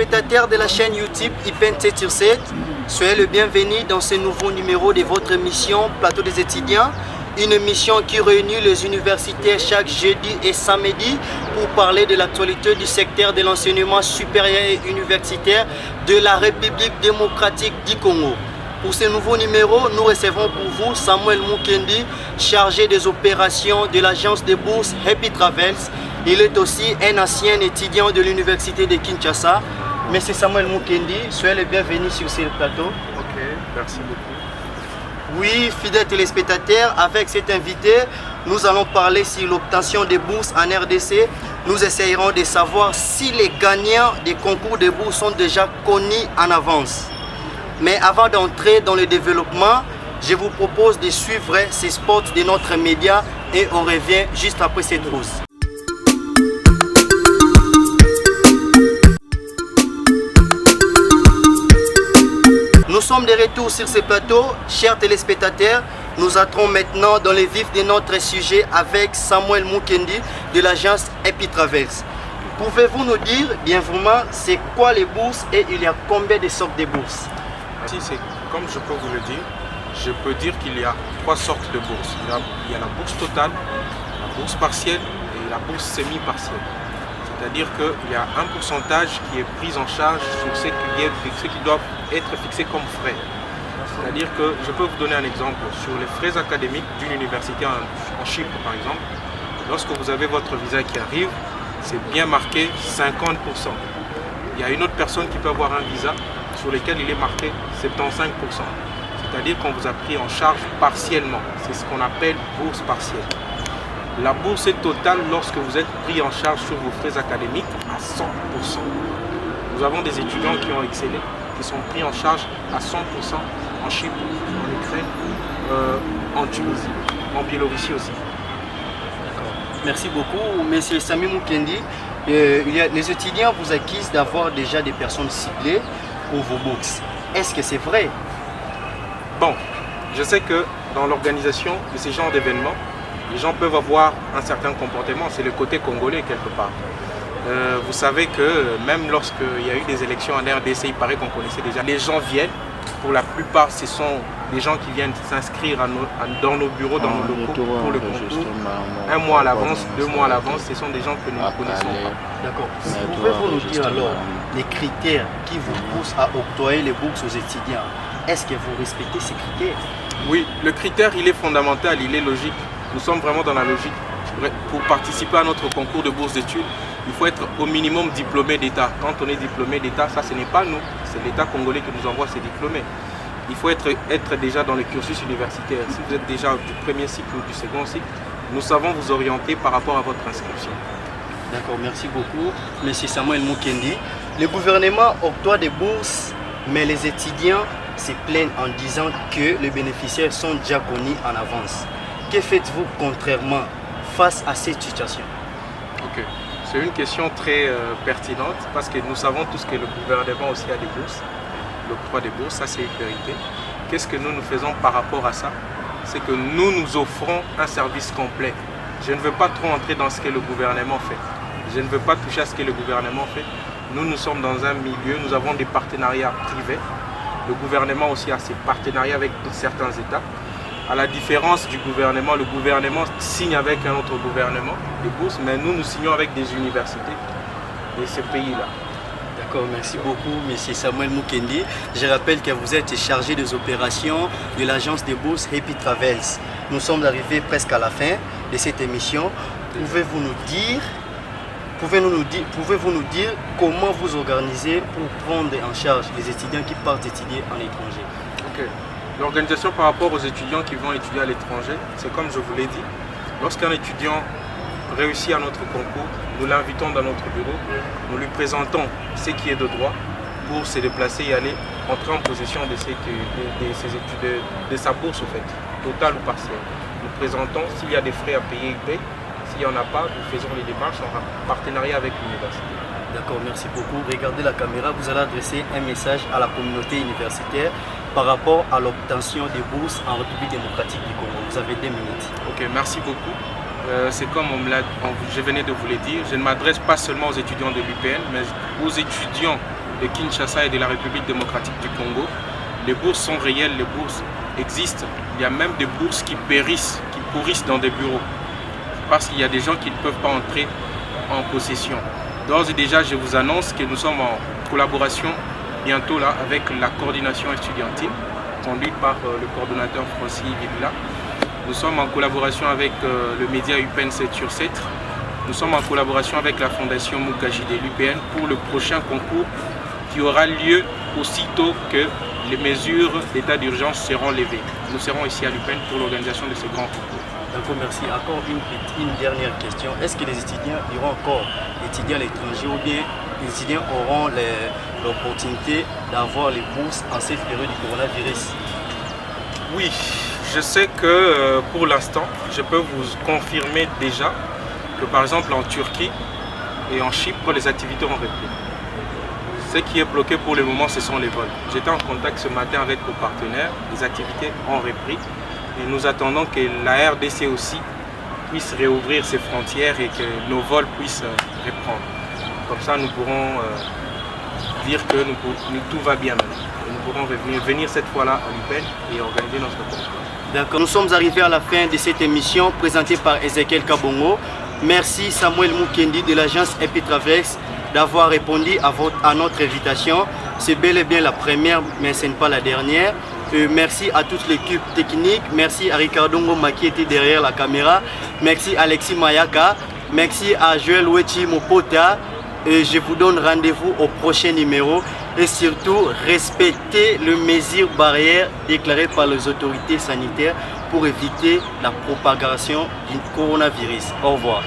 téléspectateurs de la chaîne YouTube IPN 7 sur 7, soyez le bienvenu dans ce nouveau numéro de votre émission Plateau des étudiants. Une émission qui réunit les universitaires chaque jeudi et samedi pour parler de l'actualité du secteur de l'enseignement supérieur et universitaire de la République démocratique du Congo. Pour ce nouveau numéro, nous recevons pour vous Samuel Mukendi, chargé des opérations de l'agence de bourse Happy Travels. Il est aussi un ancien étudiant de l'université de Kinshasa. Monsieur Samuel Mukendi, soyez le bienvenu sur ce plateau. Ok, merci beaucoup. Oui, fidèles téléspectateurs, avec cet invité, nous allons parler sur l'obtention des bourses en RDC. Nous essayerons de savoir si les gagnants des concours de bourses sont déjà connus en avance. Mais avant d'entrer dans le développement, je vous propose de suivre ces spots de notre média et on revient juste après cette pause. Nous sommes de retour sur ce plateau, chers téléspectateurs. Nous entrons maintenant dans le vif de notre sujet avec Samuel Mukendi de l'agence Happy Travels. Pouvez-vous nous dire, bien vraiment, c'est quoi les bourses et il y a combien de sortes de bourses? Si c'est comme je peux vous le dire, je peux dire qu'il y a trois sortes de bourses. Il y a la bourse totale, la bourse partielle et la bourse semi-partielle. C'est-à-dire qu'il y a un pourcentage qui est pris en charge sur ce qui doit être fixé comme frais. C'est-à-dire que je peux vous donner un exemple. Sur les frais académiques d'une université en Chypre par exemple, lorsque vous avez votre visa qui arrive, c'est bien marqué 50%. Il y a une autre personne qui peut avoir un visa sur lequel il est marqué 75%. C'est-à-dire qu'on vous a pris en charge partiellement. C'est ce qu'on appelle bourse partielle. La bourse est totale lorsque vous êtes pris en charge sur vos frais académiques à 100%. Nous avons des étudiants qui ont excellé, qui sont pris en charge à 100% en Chypre, en Ukraine, en Tunisie, en Biélorussie aussi. D'accord. Merci beaucoup, monsieur Sami Mukendi. Les étudiants vous accusent d'avoir déjà des personnes ciblées pour vos bourses. Est-ce que c'est vrai? Bon, je sais que dans l'organisation de ces genres d'événements, les gens peuvent avoir un certain comportement, c'est le côté congolais quelque part. Vous savez que même lorsqu'il y a eu des élections en RDC, il paraît qu'on connaissait déjà. Les gens viennent, pour la plupart ce sont des gens qui viennent s'inscrire dans nos bureaux, dans nos locaux pour le concours. Un mois à l'avance, 2 mois à l'avance, ce sont des gens que nous ne connaissons pas. D'accord. Pouvez-vous nous dire alors les critères qui vous poussent à octroyer les bourses aux étudiants? Est-ce que vous respectez ces critères? Oui, le critère il est fondamental, il est logique. Nous sommes vraiment dans la logique. Pour participer à notre concours de bourse d'études, il faut être au minimum diplômé d'État. Quand on est diplômé d'État, ça ce n'est pas nous, c'est l'État congolais qui nous envoie ces diplômés. Il faut être déjà dans le cursus universitaire. Si vous êtes déjà du premier cycle ou du second cycle, nous savons vous orienter par rapport à votre inscription. D'accord, merci beaucoup, monsieur Samuel Mukendi. Le gouvernement octroie des bourses, mais les étudiants se plaignent en disant que les bénéficiaires sont déjà connus en avance. Que faites-vous contrairement face à cette situation? Ok, c'est une question très pertinente parce que nous savons tous que le gouvernement aussi a des bourses, l'octroi des bourses, ça c'est une vérité. Qu'est-ce que nous faisons par rapport à ça? C'est que nous offrons un service complet. Je ne veux pas trop entrer dans ce que le gouvernement fait. Je ne veux pas toucher à ce que le gouvernement fait. Nous sommes dans un milieu, nous avons des partenariats privés. Le gouvernement aussi a ses partenariats avec certains États. À la différence du gouvernement, le gouvernement signe avec un autre gouvernement des bourses, mais nous signons avec des universités de ces pays-là. D'accord, merci beaucoup, monsieur Samuel Mukendi. Je rappelle que vous êtes chargé des opérations de l'agence de bourse Happy Travels. Nous sommes arrivés presque à la fin de cette émission. Pouvez-vous nous dire comment vous organisez pour prendre en charge les étudiants qui partent étudier en étranger? Ok. L'organisation par rapport aux étudiants qui vont étudier à l'étranger, c'est comme je vous l'ai dit, lorsqu'un étudiant réussit à notre concours, nous l'invitons dans notre bureau, nous lui présentons ce qui est de droit pour se déplacer et aller entrer en possession de ses études, de sa bourse au fait, totale ou partielle. Nous présentons s'il y a des frais à payer, il paye. S'il n'y en a pas, nous faisons les démarches en partenariat avec l'université. D'accord, merci beaucoup. Regardez la caméra, vous allez adresser un message à la communauté universitaire par rapport à l'obtention des bourses en République démocratique du Congo. Vous avez 2 minutes. Ok, merci beaucoup. C'est comme je venais de vous le dire, je ne m'adresse pas seulement aux étudiants de l'UPN, mais aux étudiants de Kinshasa et de la République démocratique du Congo. Les bourses sont réelles, les bourses existent. Il y a même des bourses qui périssent, qui pourrissent dans des bureaux. Parce qu'il y a des gens qui ne peuvent pas entrer en possession. D'ores et déjà, je vous annonce que nous sommes en collaboration bientôt là avec la coordination estudiantine, conduite par le coordonnateur Francis Villa. Nous sommes en collaboration avec le média UPN 7 sur 7. Nous sommes en collaboration avec la fondation Mukaji de l'UPN pour le prochain concours qui aura lieu aussitôt que les mesures d'état d'urgence seront levées. Nous serons ici à l'UPN pour l'organisation de ce grand concours. D'accord, merci. Encore une dernière question. Est-ce que les étudiants iront encore étudier à l'étranger ou bien les étudiants auront l'opportunité d'avoir les bourses en cette période du coronavirus? Oui, je sais que pour l'instant, je peux vous confirmer déjà que par exemple en Turquie et en Chypre, les activités ont repris. Ce qui est bloqué pour le moment, ce sont les vols. J'étais en contact ce matin avec nos partenaires, les activités ont repris et nous attendons que la RDC aussi puisse réouvrir ses frontières et que nos vols puissent reprendre. Comme ça, nous pourrons dire que tout va bien maintenant. Et nous pourrons venir cette fois-là à l'UPN et organiser notre concours. D'accord, nous sommes arrivés à la fin de cette émission présentée par Ezekiel Kabongo. Merci Samuel Mukendi de l'agence Epitravex d'avoir répondu à notre invitation. C'est bel et bien la première, mais ce n'est pas la dernière. Merci à toute l'équipe technique. Merci à Ricardo Ngoma qui était derrière la caméra. Merci à Alexis Mayaka. Merci à Joël Wechi Mopota. Et je vous donne rendez-vous au prochain numéro. Et surtout, respectez les mesures barrières déclarées par les autorités sanitaires pour éviter la propagation du coronavirus. Au revoir.